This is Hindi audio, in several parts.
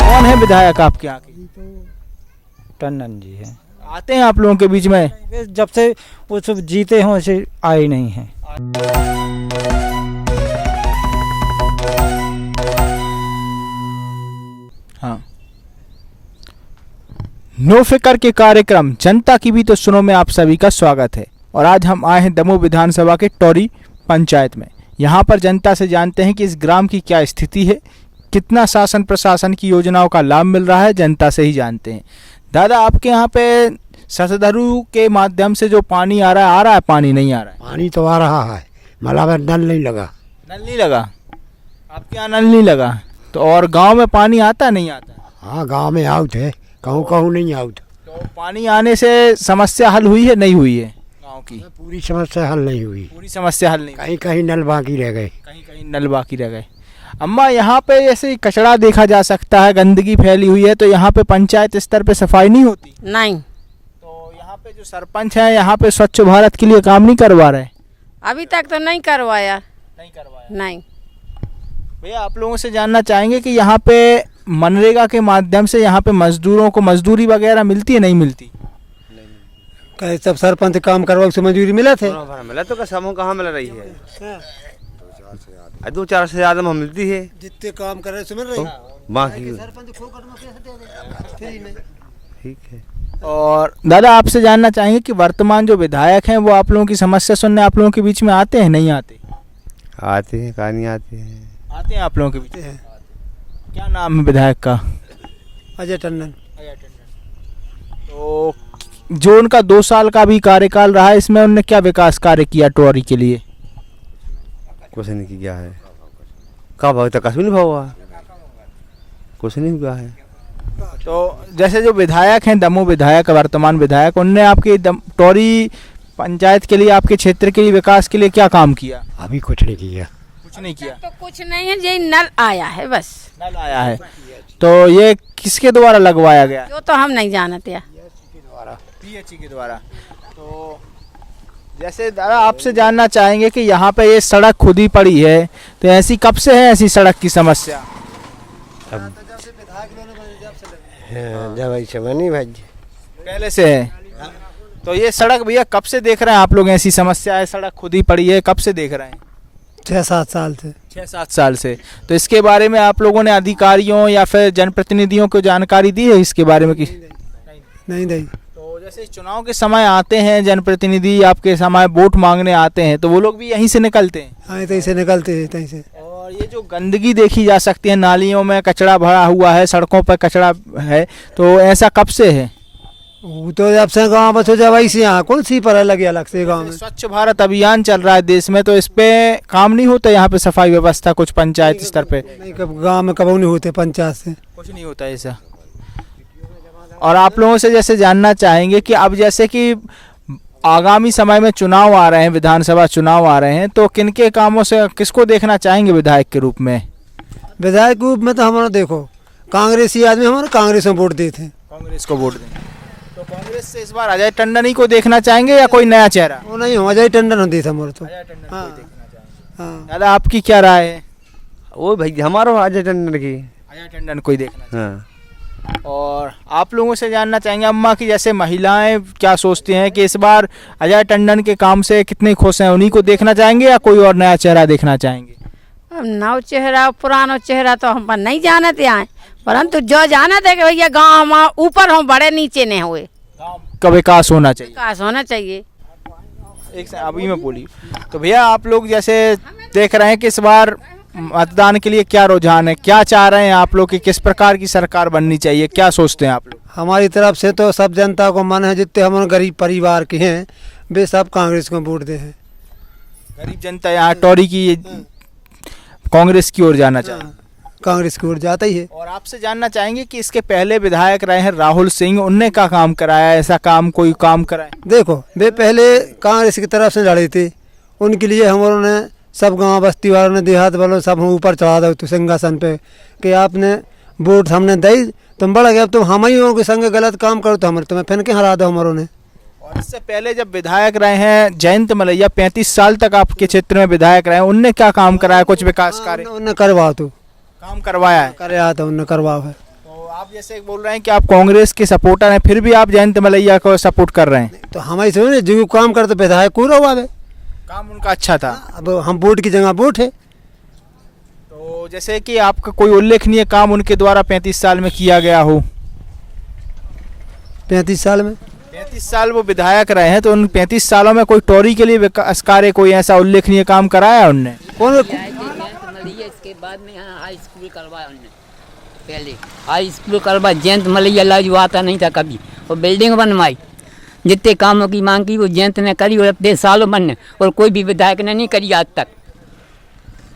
कौन है विधायक आपके यहाँ के? टंडन जी है। आते हैं आप लोगों के बीच में? जब से वो सब जीते हों ऐसे आए नहीं हैं। हाँ। नो फिकर के कार्यक्रम जनता की भी तो सुनो में आप सभी का स्वागत है। और आज हम आए हैं दमोह विधानसभा के टोरी पंचायत में। यहाँ पर जनता से जानते हैं कि इस ग्राम की क्या स्थिति है, कितना शासन प्रशासन की योजनाओं का लाभ मिल रहा है, जनता से ही जानते हैं। दादा, आपके यहाँ पे सतधरु के माध्यम से जो पानी आ रहा है पानी नहीं आ रहा है? पानी तो आ रहा है, मतलब नल नहीं लगा। नल नहीं लगा? आपके यहाँ नल नहीं लगा तो और गांव में पानी आता नहीं आता? हाँ, गांव में आउट है, कहूँ कहूँ नहीं आउट। तो पानी आने से समस्या हल हुई है नहीं हुई है गांव की? पूरी समस्या हल नहीं हुई, पूरी समस्या हल नहीं, कहीं कहीं नल बाकी रह गए। कहीं कहीं नल बाकी रह गए। अम्मा, यहाँ पे ऐसे कचरा देखा जा सकता है, गंदगी फैली हुई है, तो यहाँ पे पंचायत स्तर पे सफाई नहीं होती? नहीं। तो यहाँ पे जो सरपंच है यहाँ पे स्वच्छ भारत के लिए काम नहीं करवा रहे? अभी तक तो नहीं करवाया। नहीं करवाया? नहीं। भैया, आप लोगों से जानना चाहेंगे कि यहाँ पे मनरेगा के माध्यम से यहाँ पे मजदूरों को मजदूरी वगैरह मिलती है नहीं मिलती? कहीं सब सरपंच काम करवा से मंजूरी मिला थे? मिला तो समूह कहाँ मिल रही है? 2-4 से ज्यादा में मिलती है। जितने काम कर रहे से मिल रही बाकी ठीक है। और दादा, आपसे जानना चाहेंगे कि वर्तमान जो विधायक हैं वो आप लोगों की समस्या सुनने आप लोगों के बीच में आते हैं नहीं आते? आते हैं, कहानी आते हैं। आते हैं आप लोगों के बीच में। क्या नाम है विधायक का? अजय टंडन। तो जो उनका 2 साल का भी कार्यकाल रहा है, इसमें उन्होंने क्या विकास कार्य किया टोरी के लिए? कुछ नहीं किया है। कब भाव तक नहीं भाव हुआ, कुछ नहीं हुआ है। तो जैसे जो विधायक हैं, दमोह विधायक, वर्तमान विधायक, उनने आपके टोरी पंचायत के लिए, आपके क्षेत्र के लिए, विकास के लिए क्या काम किया? अभी कुछ नहीं किया। कुछ नहीं किया? तो कुछ नहीं है, यही नल आया है बस। नल आया है? तो ये किसके द्वारा लगवाया गया? जो तो हम नहीं जानते हैं। पीएचई के द्वारा। तो जैसे दादा, आपसे जानना चाहेंगे कि यहाँ पे ये सड़क खुद ही पड़ी है, तो ऐसी कब से है ऐसी सड़क की समस्या? जब ऐसे बनी भाई, पहले से है? तो ये सड़क भैया कब से देख रहे हैं आप लोग, ऐसी समस्या है, सड़क खुद ही पड़ी है, कब से देख रहे हैं? 6-7 साल से। 6-7 साल से। तो इसके बारे में आप लोगों ने अधिकारियों या फिर जनप्रतिनिधियों को जानकारी दी है इसके बारे में? कि नहीं। तो जैसे चुनाव के समय आते हैं जनप्रतिनिधि, आपके समय वोट मांगने आते हैं, तो वो लोग भी यहीं से निकलते हैं? हाँ, तहीं से निकलते हैं, तहीं से। और ये जो गंदगी देखी जा सकती है, नालियों में कचरा भरा हुआ है, सड़कों पर कचरा है, तो ऐसा कब से है? वो तो जब से गाँव बस हो जाए वैसे यहाँ कौन सी पर लगे अलग से गाँव में। स्वच्छ भारत अभियान चल रहा है देश में, तो इस पे काम नहीं होता यहाँ पे, सफाई व्यवस्था कुछ पंचायत स्तर पे? नहीं, कब गाँव में कभी नहीं होते, पंचायत से कुछ नहीं होता ऐसा। और आप लोगों से जैसे जानना चाहेंगे कि अब जैसे कि आगामी समय में चुनाव आ रहे हैं, विधानसभा चुनाव आ रहे हैं, तो किनके कामों से किसको देखना चाहेंगे विधायक के रूप में? विधायक के रूप में तो हमारा देखो, कांग्रेसी आदमी हमारे कांग्रेस में वोट देते हैं। कांग्रेस को वोट दें? तो कांग्रेस से इस बार अजय टंडन ही को देखना चाहेंगे या कोई नया चेहरा? वो नहीं, अजय टंडन होती था हमारे तो। अजय टंडन को हाँ। देखना चाहेंगे। हाँ। दादा, आपकी क्या राय है? वो भाई हमारा अजय टंडन की। अजय टंडन को ही देखना चाहिए। हाँ। और आप लोगों से जानना चाहेंगे अम्मा की जैसे महिलाएं क्या सोचती हैं कि इस बार अजय टंडन के काम से कितने खुश हैं, उन्हीं को देखना चाहेंगे या कोई और नया चेहरा देखना चाहेंगे? अब नव चेहरा पुराना चेहरा तो हम पर नहीं जानते हैं, परंतु जो जानते कि भैया गाँव हम ऊपर हम बड़े नीचे नहीं हुए, का विकास होना चाहिए। विकास होना चाहिए। एक अभी मैं बोली तो भैया, आप लोग जैसे देख रहे हैं कि इस बार मतदान के लिए क्या रुझान है, क्या चाह रहे हैं आप लोग कि किस प्रकार की सरकार बननी चाहिए, क्या सोचते हैं आप लोग? हमारी तरफ से तो सब जनता को मन है, जितने हमारे गरीब परिवार के हैं वे सब कांग्रेस को वोट दे हैं। गरीब जनता यहाँ टोरी की कांग्रेस की ओर जाना चाहिए? कांग्रेस की ओर जाता ही है। और आपसे जानना चाहेंगे कि इसके पहले विधायक रहे हैं राहुल सिंह, उनने क्या काम कराया, ऐसा काम कोई काम कराया? देखो, वे पहले कांग्रेस की तरफ से लड़े थे, उनके लिए हमारों ने सब गांव बस्ती वालों ने, देहात वालों सब हम ऊपर चढ़ा दो सिंहासन पे कि आपने वोट हमने दी, तुम बढ़ गए, अब तुम हम ही के संग गलत काम करो तो हमारे तुम्हें फिर के हरा दो हमारों ने। और इससे पहले जब विधायक रहे हैं जयंत मलैया, 35 साल तक आपके क्षेत्र में विधायक रहे हैं, उनने क्या काम कराया, कुछ विकास कार्य? उन्होंने करवा तो काम करवाया है। कराया था उन्होंने, करवाओ है। तो आप जैसे बोल रहे हैं कि आप कांग्रेस के सपोर्टर हैं, फिर भी आप जयंत मलैया को सपोर्ट कर रहे हैं। तो हमारी समझ जो काम करते विधायक पूरा हुआ है। काम उनका अच्छा था। अब हम वोट की जगह वोट है। तो जैसे कि आपका कोई उल्लेखनीय काम उनके द्वारा 35 साल में किया गया हो। 35 साल में 35 साल वो विधायक रहे हैं, तो उन 35 सालों में कोई टोरी के लिए विकास कार्य, कोई ऐसा उल्लेखनीय काम कराया उनने? कौन इसके बाद में यहाँ हाई स्कूल करवाया उन्होंने। पहले हाई स्कूल करवा, जयंत मलैया लाजू आता नहीं था कभी, और बिल्डिंग बनवाई। जितने कामों की मांग की वो जयंत ने करी, और अपने सालों बनने, और कोई भी विधायक ने नहीं करी आज तक।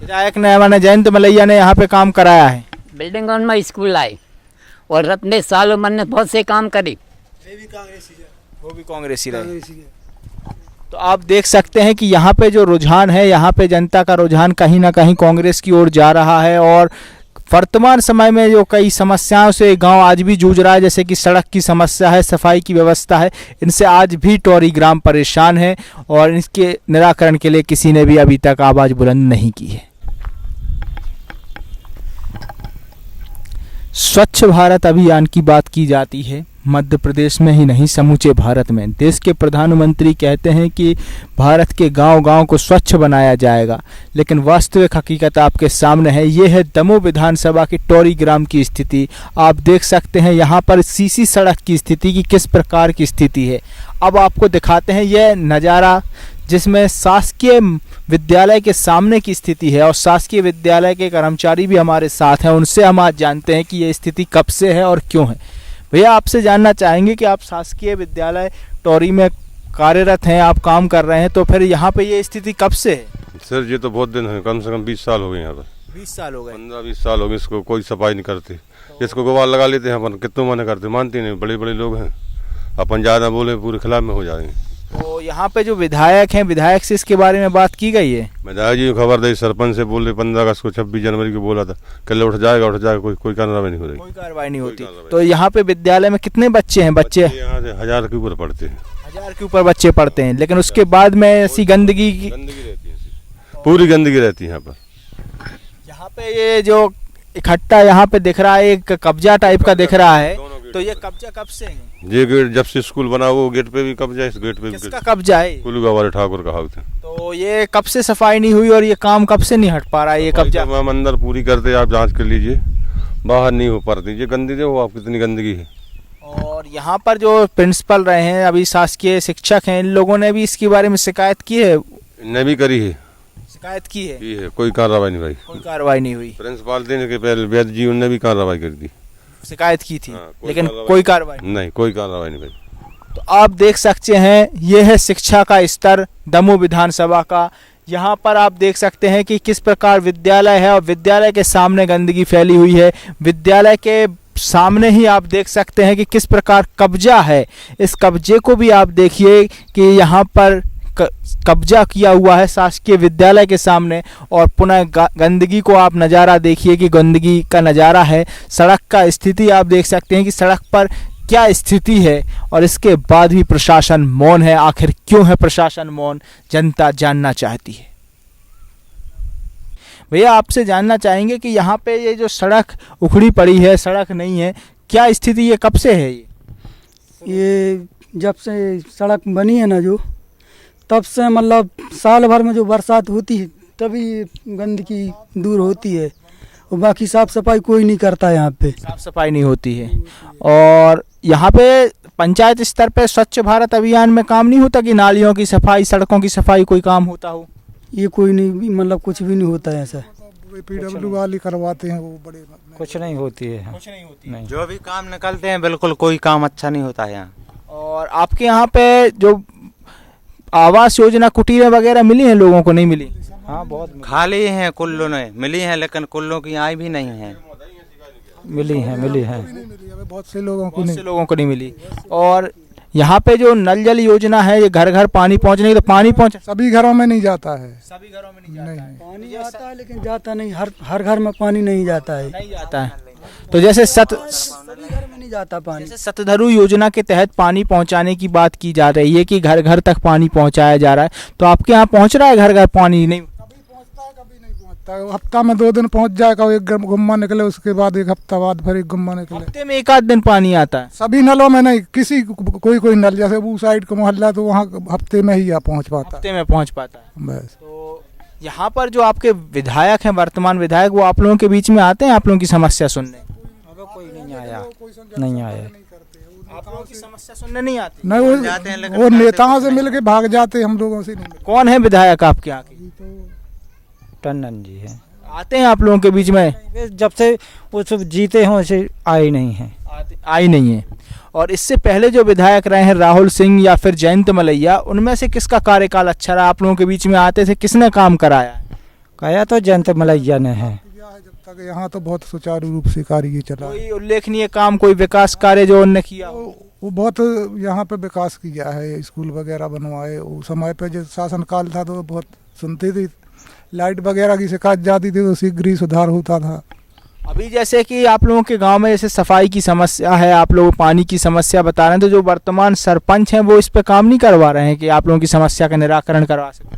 विधायक ने मैंने जयंत मलैया ने यहाँ पे काम कराया है। बिल्डिंग बनवाई, स्कूल आए, और अपने सालों बनने बहुत से काम करे। वो भी कांग्रेसी रहे। तो आप देख सकते हैं कि यहाँ पे जो रुझान है, यहाँ पे जनता का रुझान कहीं ना कहीं कांग्रेस की ओर जा रहा है। और वर्तमान समय में जो कई समस्याओं से गांव आज भी जूझ रहा है, जैसे कि सड़क की समस्या है, सफाई की व्यवस्था है, इनसे आज भी टोरी ग्राम परेशान है, और इसके निराकरण के लिए किसी ने भी अभी तक आवाज़ बुलंद नहीं की है। स्वच्छ भारत अभियान की बात की जाती है मध्य प्रदेश में ही नहीं, समूचे भारत में। देश के प्रधानमंत्री कहते हैं कि भारत के गांव-गांव को स्वच्छ बनाया जाएगा, लेकिन वास्तविक हकीकत आपके सामने है। ये है दमोह विधानसभा के टोरी ग्राम की स्थिति। आप देख सकते हैं यहाँ पर सीसी सड़क की स्थिति की किस प्रकार की स्थिति है। अब आपको दिखाते हैं यह नज़ारा, जिसमें शासकीय विद्यालय के सामने की स्थिति है, और शासकीय विद्यालय के कर्मचारी भी हमारे साथ हैं। उनसे हम आज जानते हैं कि ये स्थिति कब से है और क्यों है। भैया, आपसे जानना चाहेंगे कि आप शासकीय विद्यालय टोरी में कार्यरत हैं, आप काम कर रहे हैं, तो फिर यहाँ पे ये स्थिति कब से है? सर ये तो बहुत दिन है, कम से कम 20 साल हो गए यहाँ पर। 20 साल हो गए। 15-20 साल हो गए, इसको कोई सफाई नहीं करते। इसको गोबार लगा लेते हैं अपन, कितनों मना करते, मानते नहीं। बड़े बड़े लोग हैं, अपन ज़्यादा बोले पूरे खिलाफ में हो जाएंगे। तो यहाँ पे जो विधायक हैं, विधायक से इसके बारे में बात की गई है? विधायक जी को खबर दी, सरपंच से बोले 15 अगस्त को, 26 जनवरी को बोला था, कल उठ जाएगा, कोई कार्रवाई नहीं हो रही। कोई कार्रवाई नहीं होती। तो यहाँ पे विद्यालय में कितने बच्चे हैं? बच्चे यहाँ से 1000 के ऊपर पढ़ते हैं। 1000 के ऊपर बच्चे पढ़ते हैं, लेकिन उसके बाद में ऐसी गंदगी रहती है, पूरी गंदगी रहती है यहाँ पर। यहाँ पे ये जो इकट्ठा यहाँ पे दिख रहा है, एक कब्जा टाइप का दिख रहा है, तो ये कब्जा कब से है? ये गेट जब से स्कूल बना वो गेट पे भी कब्जा है, इस गेट पे भी। किसका कब्जा है? कुलूगा वाले ठाकुर का हाउस है। तो ये कब से सफाई नहीं हुई और ये काम कब से नहीं हट पा रहा है ये कब्जा? हम अंदर पूरी करते, आप जांच कर लीजिए, बाहर नहीं हो पाती। ये गंदगी देखो आप, कितनी गंदगी है। और यहाँ पर जो प्रिंसिपल रहे हैं, अभी शासकीय शिक्षक हैं, इन लोगों ने भी इसके बारे में शिकायत की है? इनने भी करी है, शिकायत की है, कोई कार्रवाई नहीं भाई। कोई कार्रवाई नहीं हुई। प्रिंसिपल देने के पहले वैद्य जी उनने भी कार्रवाई कर दी, शिकायत की थी, लेकिन कार्रवाई कोई कार्रवाई नहीं, कोई कार्रवाई नहीं भाई। तो आप देख सकते हैं, ये है शिक्षा का स्तर दमोह विधानसभा का। यहाँ पर आप देख सकते हैं कि किस प्रकार विद्यालय है, और विद्यालय के सामने गंदगी फैली हुई है। विद्यालय के सामने ही आप देख सकते हैं कि किस प्रकार कब्जा है। इस कब्जे को भी आप देखिए कि यहाँ पर कब्जा किया हुआ है शासकीय विद्यालय के सामने, और पुनः गंदगी को आप नज़ारा देखिए कि गंदगी का नज़ारा है। सड़क का स्थिति आप देख सकते हैं कि सड़क पर क्या स्थिति है, और इसके बाद भी प्रशासन मौन है। आखिर क्यों है प्रशासन मौन, जनता जानना चाहती है। भैया, आपसे जानना चाहेंगे कि यहाँ पे ये जो सड़क उखड़ी पड़ी है, सड़क नहीं है, क्या स्थिति, ये कब से है? ये जब से सड़क बनी है ना, जो तब से मतलब साल भर में जो बरसात होती है तभी गंदगी दूर होती है, और बाकी साफ़ सफाई कोई नहीं करता। यहाँ पे साफ सफाई नहीं होती है। और यहाँ पे पंचायत स्तर पे स्वच्छ भारत अभियान में काम नहीं होता कि नालियों की सफाई, सड़कों की सफाई कोई काम होता हो? ये कोई नहीं, मतलब कुछ भी नहीं होता है ऐसा। PW वाले करवाते हैं, वो बड़े कुछ नहीं होती है। कुछ नहीं होती नहीं। जो भी काम निकलते हैं बिल्कुल कोई काम अच्छा नहीं होता है यहाँ। और आपके यहाँ पे जो आवास योजना कुटीरें वगैरह मिली हैं लोगों को, नहीं मिली? हाँ, बहुत खाली हैं, कुल्लों ने मिली हैं, लेकिन कुल्लों की आई भी नहीं है। मिली है। बहुत से लोगों को नहीं मिली। और यहाँ पे जो नल जल योजना है, ये घर घर पानी पहुँचने की, तो पानी पहुँच सभी घरों में नहीं जाता है। सभी घरों में नहीं जाता है। पानी जाता है लेकिन जाता नहीं, हर घर में पानी नहीं जाता है। नहीं जाता है। तो जैसे सभी घर में नहीं जाता पानी। जैसे सतधरु योजना के तहत पानी पहुंचाने की बात की जा रही है कि घर घर तक पानी पहुंचाया जा रहा है, तो आपके यहाँ पहुंच रहा है घर घर पानी? नहीं, कभी पहुंचता है, कभी नहीं हफ्ता में 2 दिन पहुंच जाएगा, एक गुम्मा निकले, उसके बाद एक हफ्ता बाद फिर एक गुम्मा निकले। हफ्ते में एक आध दिन पानी आता है? सभी नलों में नहीं, किसी कोई नल, जैसे वो साइड का मोहल्ला तो वहाँ हफ्ते में ही पहुंच पाता हफ्ते में पहुंच पाता है। बस। तो यहाँ पर जो आपके विधायक हैं, वर्तमान विधायक, वो आप लोगों के बीच में आते हैं आप लोगों की समस्या सुनने? कोई नहीं आया, नहीं आया। आप लोगों की समस्या सुनने नहीं आती? नहीं, वो नेताओं से मिल के भाग जाते, हम लोगों से नहीं। कौन है विधायक आपके यहाँ के? टंडन जी है। आते हैं आप लोगों के बीच में? जब से वो सब जीते हैं वैसे आए नहीं हैं। आई नहीं है। और इससे पहले जो विधायक रहे हैं राहुल सिंह या फिर जयंत मलैया, उनमें से किसका कार्यकाल अच्छा रहा? आप लोगों के बीच में आते थे, किसने काम कराया? कहा तो जयंत मलैया ने है। जब तक यहाँ तो बहुत सुचारू रूप से कार्य चला। कोई उल्लेखनीय काम, कोई विकास कार्य जो उनने किया? वो बहुत यहाँ पे विकास किया है, स्कूल वगैरह बनवाए। वो समय पे जो शासन काल था तो बहुत सुनती थी, लाइट वगैरह की शिकायत जाती थी तो शीघ्र ही सुधार होता था। अभी जैसे कि आप लोगों के गांव में जैसे सफाई की समस्या है, आप लोग पानी की समस्या बता रहे हैं, तो जो वर्तमान सरपंच हैं वो इस पे काम नहीं करवा रहे हैं कि आप लोगों की समस्या का निराकरण करवा सकें?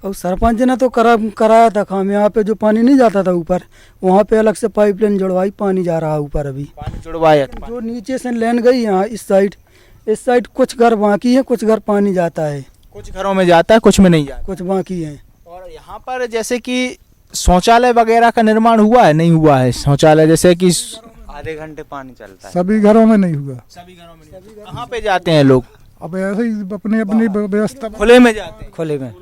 और सरपंच ने तो कराया था काम। यहाँ पे जो पानी नहीं जाता था ऊपर, वहाँ पे अलग से पाइपलाइन जुड़वाई, पानी जा रहा है ऊपर। अभी पानी जुड़वाया? जो नीचे से लेन गई यहाँ इस साइड कुछ घर बाकी है, कुछ घर पानी जाता है। कुछ घरों में जाता है, कुछ में नहीं जाता, कुछ बाकी है। और यहाँ पर जैसे कि शौचालय वगैरह का निर्माण हुआ है, नहीं हुआ है? शौचालय जैसे कि आधे घंटे पानी चलता है। सभी घरों में नहीं हुआ। सभी घरों में नहीं। कहाँ पे जाते हैं लोग? अब ऐसे ही अपनी अपनी व्यवस्था। खुले में जाते हैं? खुले में।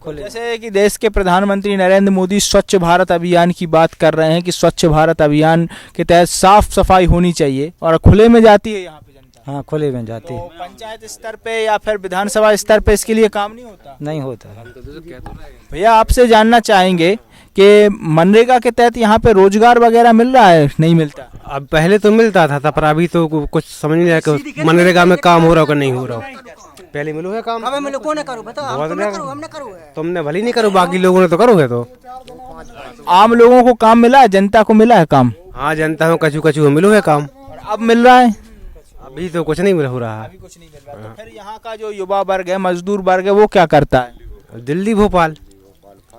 जैसे कि देश के प्रधानमंत्री नरेंद्र मोदी स्वच्छ भारत अभियान की बात कर रहे हैं कि स्वच्छ भारत अभियान के तहत साफ सफाई होनी चाहिए, और खुले में जाती है यहाँ पे जनता? हाँ, खुले में जाती है। तो पंचायत स्तर पे या फिर विधानसभा स्तर पे इसके लिए काम नहीं होता? नहीं होता। भैया आपसे जानना चाहेंगे कि मनरेगा के तहत यहाँ पे रोजगार वगैरह मिल रहा है, नहीं मिलता? अब पहले तो मिलता था, पर अभी तो कुछ समझ नहीं आया कि मनरेगा में काम हो रहा हो कि नहीं हो रहा हो। पहले मिलो है काम, हमें मिलो को ना करो, बताओ हमने करो। तुमने भले नहीं करो, बाकी लोगों ने तो करोगे। तो आम लोगों को काम मिला है, जनता को मिला है काम? हाँ, जनता हो कचू कचू मिलो है काम। और अब मिल रहा है? अभी तो कुछ नहीं मिल हो रहा है। अभी कुछ नहीं मिल रहा। तो फिर यहाँ का जो युवा वर्ग है, मजदूर वर्ग है, वो क्या करता है? दिल्ली भोपाल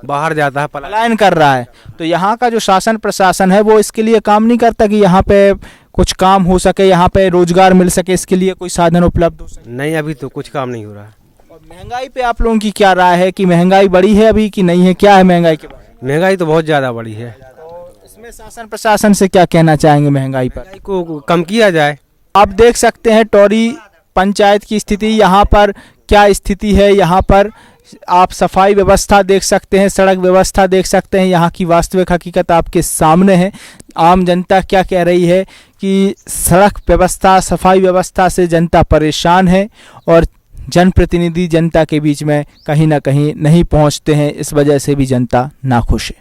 बाहर जाता है, पलायन कर रहा है। तो यहाँ का जो शासन प्रशासन है वो इसके लिए काम नहीं करता कि यहाँ पे कुछ काम हो सके, यहाँ पे रोजगार मिल सके, इसके लिए कोई साधन उपलब्ध हो सके? नहीं, अभी तो कुछ काम नहीं हो रहा। और महंगाई पे आप लोगों की क्या राय है कि महंगाई बढ़ी है अभी कि नहीं है? क्या है महंगाई के बारे में? महंगाई तो बहुत ज्यादा बढ़ी है। तो इसमें शासन प्रशासन से क्या कहना चाहेंगे महंगाई पर? महंगाई को कम किया जाए। आप देख सकते हैं टौरी पंचायत की स्थिति, यहाँ पर क्या स्थिति है। यहाँ पर आप सफाई व्यवस्था देख सकते हैं, सड़क व्यवस्था देख सकते हैं, यहाँ की वास्तविक हकीकत आपके सामने है। आम जनता क्या कह रही है कि सड़क व्यवस्था, सफाई व्यवस्था से जनता परेशान है और जनप्रतिनिधि जनता के बीच में कहीं ना कहीं नहीं पहुंचते हैं, इस वजह से भी जनता नाखुश है।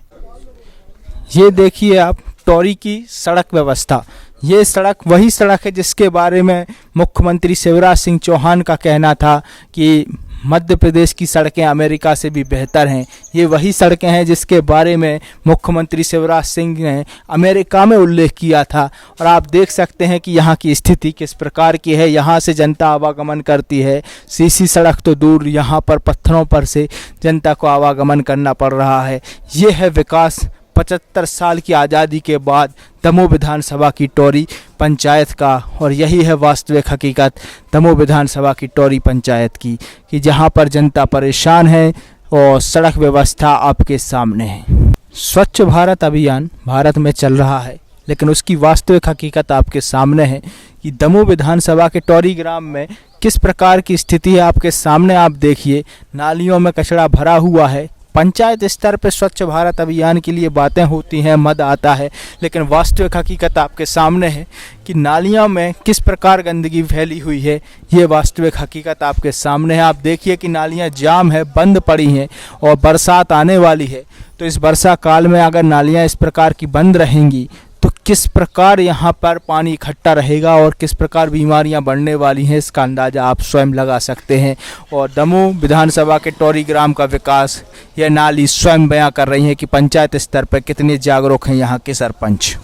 ये देखिए आप टौरी की सड़क व्यवस्था। ये सड़क वही सड़क है जिसके बारे में मुख्यमंत्री शिवराज सिंह चौहान का कहना था कि मध्य प्रदेश की सड़कें अमेरिका से भी बेहतर हैं। ये वही सड़कें हैं जिसके बारे में मुख्यमंत्री शिवराज सिंह ने अमेरिका में उल्लेख किया था। और आप देख सकते हैं कि यहाँ की स्थिति किस प्रकार की है। यहाँ से जनता आवागमन करती है, सीसी सड़क तो दूर, यहाँ पर पत्थरों पर से जनता को आवागमन करना पड़ रहा है। ये है विकास 75 साल की आज़ादी के बाद दमोह विधानसभा की टौरी पंचायत का। और यही है वास्तविक हकीकत दमोह विधानसभा की टौरी पंचायत की, कि जहां पर जनता परेशान है और सड़क व्यवस्था आपके सामने है। स्वच्छ भारत अभियान भारत में चल रहा है, लेकिन उसकी वास्तविक हकीकत आपके सामने है कि दमोह विधानसभा के टौरी ग्राम में किस प्रकार की स्थिति है आपके सामने। आप देखिए, नालियों में कचरा भरा हुआ है। पंचायत स्तर पर स्वच्छ भारत अभियान के लिए बातें होती हैं, मद आता है, लेकिन वास्तविक हकीकत आपके सामने है कि नालियों में किस प्रकार गंदगी फैली हुई है। ये वास्तविक हकीकत आपके सामने है। आप देखिए कि नालियां जाम है, बंद पड़ी हैं, और बरसात आने वाली है। तो इस वर्षा काल में अगर नालियां इस प्रकार की बंद रहेंगी तो किस प्रकार यहाँ पर पानी इकट्ठा रहेगा और किस प्रकार बीमारियाँ बढ़ने वाली हैं, इसका अंदाज़ा आप स्वयं लगा सकते हैं। और दमोह विधानसभा के टौरी ग्राम का विकास यह नाली स्वयं बयां कर रही है कि पंचायत स्तर पर कितने जागरूक हैं यहाँ के सरपंच।